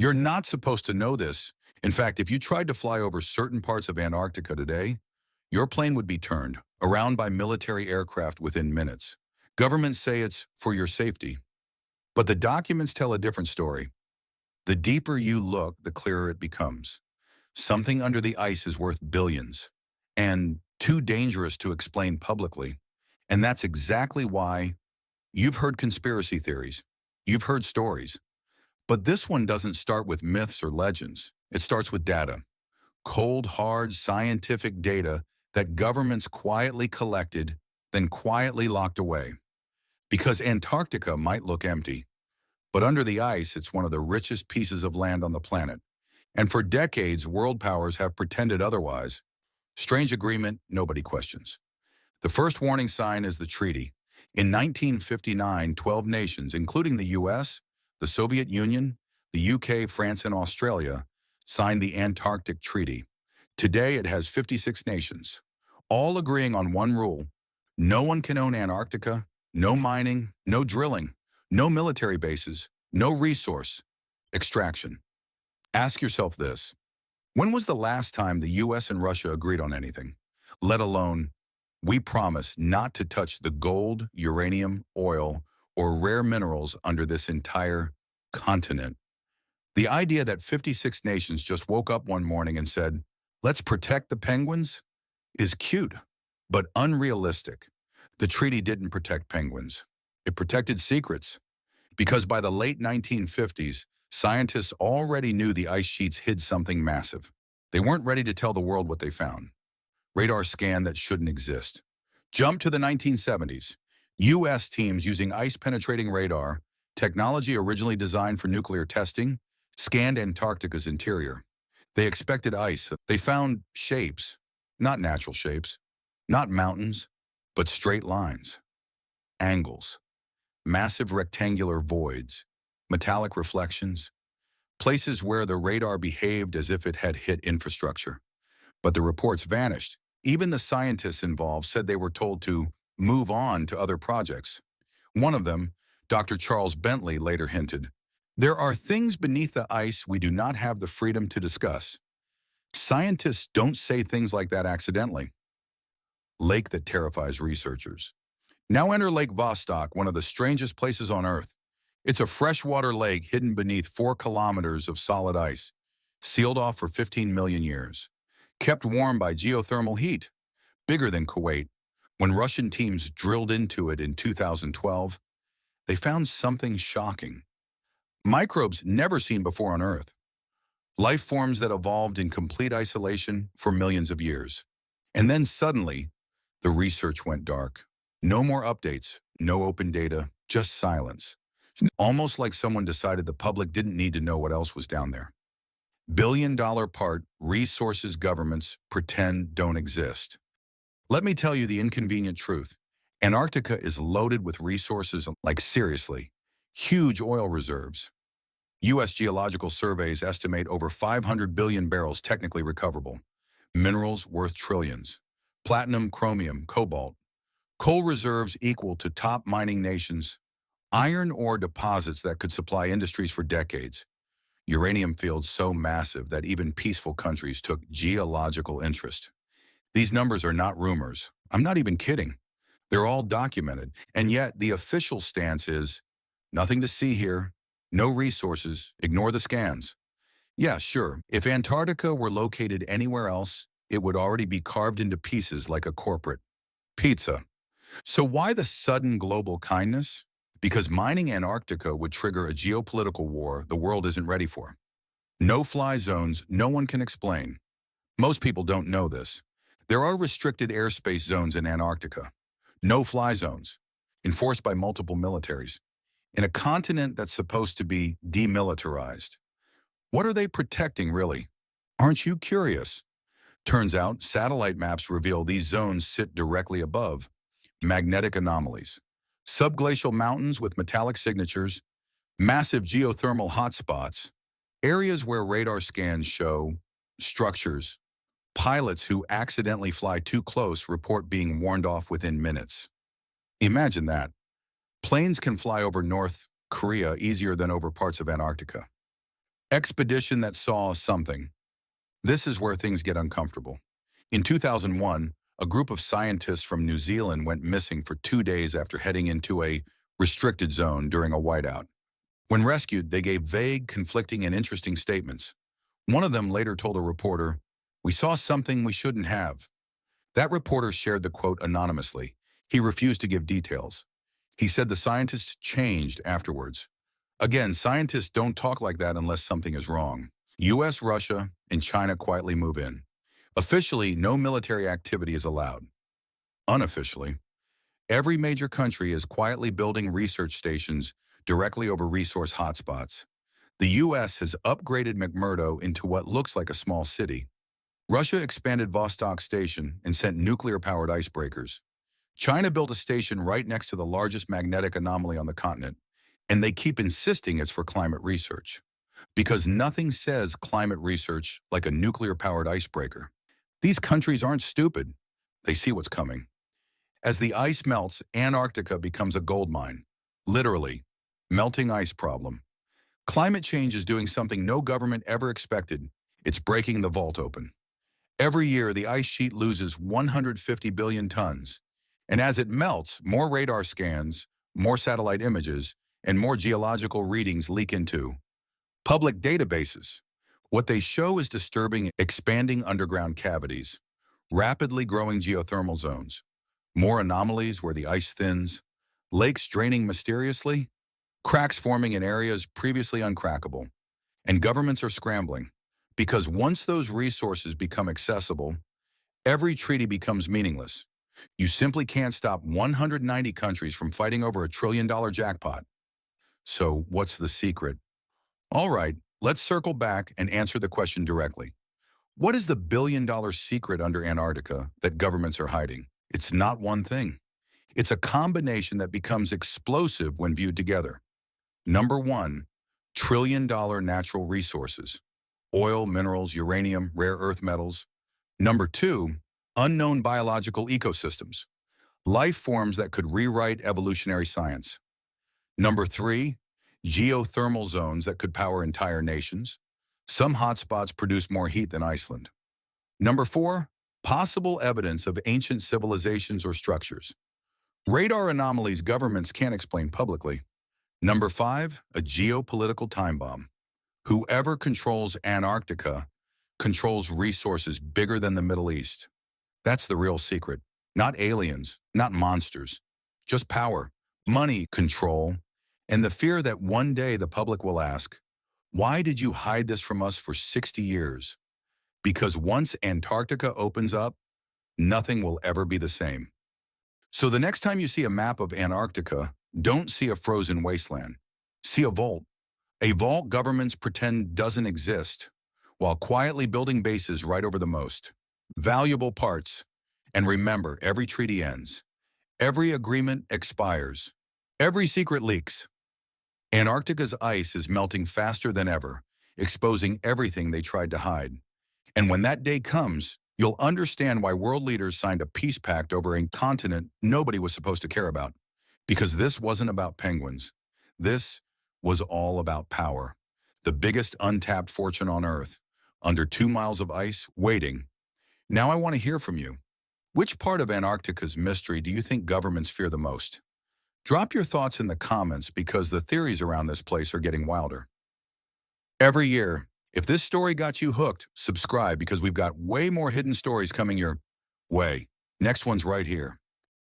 You're not supposed to know this. In fact, if you tried to fly over certain parts of Antarctica today, your plane would be turned around by military aircraft within minutes. Governments say it's for your safety, but the documents tell a different story. The deeper you look, the clearer it becomes. Something under the ice is worth billions and too dangerous to explain publicly. And that's exactly why you've heard conspiracy theories. You've heard stories. But this one doesn't start with myths or legends. It starts with data. Cold, hard, scientific data that governments quietly collected, then quietly locked away. Because Antarctica might look empty, but under the ice, it's one of the richest pieces of land on the planet. And for decades, world powers have pretended otherwise. Strange agreement, nobody questions. The first warning sign is the treaty. In 1959, 12 nations, including the US, the Soviet Union, the UK, France, and Australia, signed the Antarctic Treaty. Today, it has 56 nations, all agreeing on one rule. No one can own Antarctica, no mining, no drilling, no military bases, no resource extraction. Ask yourself this. When was the last time the US and Russia agreed on anything? Let alone, we promise not to touch the gold, uranium, oil, or rare minerals under this entire continent. The idea that 56 nations just woke up one morning and said, let's protect the penguins, is cute, but unrealistic. The treaty didn't protect penguins. It protected secrets. Because by the late 1950s, scientists already knew the ice sheets hid something massive. They weren't ready to tell the world what they found. Radar scan that shouldn't exist. Jump to the 1970s. U.S. teams using ice-penetrating radar, technology originally designed for nuclear testing, scanned Antarctica's interior. They expected ice. They found shapes, not natural shapes, not mountains, but straight lines, angles, massive rectangular voids, metallic reflections, places where the radar behaved as if it had hit infrastructure. But the reports vanished. Even the scientists involved said they were told to move on to other projects. One of them, Dr. Charles Bentley, later hinted, there are things beneath the ice we do not have the freedom to discuss. Scientists don't say things like that accidentally. Lake that terrifies researchers. Now enter Lake Vostok, one of the strangest places on Earth. It's a freshwater lake hidden beneath 4 kilometers of solid ice, sealed off for 15 million years, kept warm by geothermal heat, bigger than Kuwait. When Russian teams drilled into it in 2012, they found something shocking. Microbes never seen before on Earth. Life forms that evolved in complete isolation for millions of years. And then suddenly, the research went dark. No more updates, no open data, just silence. Almost like someone decided the public didn't need to know what else was down there. Billion-dollar part resources governments pretend don't exist. Let me tell you the inconvenient truth. Antarctica is loaded with resources, like seriously, huge oil reserves. U.S. geological surveys estimate over 500 billion barrels technically recoverable. Minerals worth trillions. Platinum, chromium, cobalt. Coal reserves equal to top mining nations. Iron ore deposits that could supply industries for decades. Uranium fields so massive that even peaceful countries took geological interest. These numbers are not rumors. I'm not even kidding. They're all documented. And yet the official stance is, nothing to see here, no resources, ignore the scans. Yeah, sure, if Antarctica were located anywhere else, it would already be carved into pieces like a corporate pizza. So why the sudden global kindness? Because mining Antarctica would trigger a geopolitical war the world isn't ready for. No-fly zones no one can explain. Most people don't know this. There are restricted airspace zones in Antarctica. No-fly zones, enforced by multiple militaries, in a continent that's supposed to be demilitarized. What are they protecting, really? Aren't you curious? Turns out, satellite maps reveal these zones sit directly above magnetic anomalies, subglacial mountains with metallic signatures, massive geothermal hotspots, areas where radar scans show structures. Pilots who accidentally fly too close report being warned off within minutes. Imagine that. Planes can fly over North Korea easier than over parts of Antarctica. Expedition that saw something. This is where things get uncomfortable. In 2001, a group of scientists from New Zealand went missing for 2 days after heading into a restricted zone during a whiteout. When rescued, they gave vague, conflicting, and interesting statements. One of them later told a reporter, "We saw something we shouldn't have." That reporter shared the quote anonymously. He refused to give details. He said the scientists changed afterwards. Again, scientists don't talk like that unless something is wrong. US, Russia, and China quietly move in. Officially, no military activity is allowed. Unofficially, every major country is quietly building research stations directly over resource hotspots. The US has upgraded McMurdo into what looks like a small city. Russia expanded Vostok Station and sent nuclear-powered icebreakers. China built a station right next to the largest magnetic anomaly on the continent, and they keep insisting it's for climate research. Because nothing says climate research like a nuclear-powered icebreaker. These countries aren't stupid. They see what's coming. As the ice melts, Antarctica becomes a gold mine. Literally, melting ice problem. Climate change is doing something no government ever expected. It's breaking the vault open. Every year, the ice sheet loses 150 billion tons. And as it melts, more radar scans, more satellite images, and more geological readings leak into public databases. What they show is disturbing, expanding underground cavities, rapidly growing geothermal zones, more anomalies where the ice thins, lakes draining mysteriously, cracks forming in areas previously uncrackable. And governments are scrambling, because once those resources become accessible, every treaty becomes meaningless. You simply can't stop 190 countries from fighting over $1 trillion jackpot. So what's the secret? All right, let's circle back and answer the question directly. What is the billion-dollar secret under Antarctica that governments are hiding? It's not one thing. It's a combination that becomes explosive when viewed together. Number one, trillion-dollar natural resources. Oil, minerals, uranium, rare earth metals. Number two, unknown biological ecosystems. Life forms that could rewrite evolutionary science. Number three, geothermal zones that could power entire nations. Some hotspots produce more heat than Iceland. Number four, possible evidence of ancient civilizations or structures. Radar anomalies governments can't explain publicly. Number five, a geopolitical time bomb. Whoever controls Antarctica controls resources bigger than the Middle East. That's the real secret. Not aliens, not monsters. Just power, money, control, and the fear that one day the public will ask, why did you hide this from us for 60 years? Because once Antarctica opens up, nothing will ever be the same. So the next time you see a map of Antarctica, don't see a frozen wasteland. See a vault. A vault governments pretend doesn't exist, while quietly building bases right over the most valuable parts. And remember, every treaty ends. Every agreement expires. Every secret leaks. Antarctica's ice is melting faster than ever, exposing everything they tried to hide. And when that day comes, you'll understand why world leaders signed a peace pact over a continent nobody was supposed to care about. Because this wasn't about penguins. This was all about power. The biggest untapped fortune on Earth, under 2 miles of ice, waiting. Now I want to hear from you. Which part of Antarctica's mystery do you think governments fear the most? Drop your thoughts in the comments because the theories around this place are getting wilder. Every year, if this story got you hooked, subscribe because we've got way more hidden stories coming your way. Next one's right here.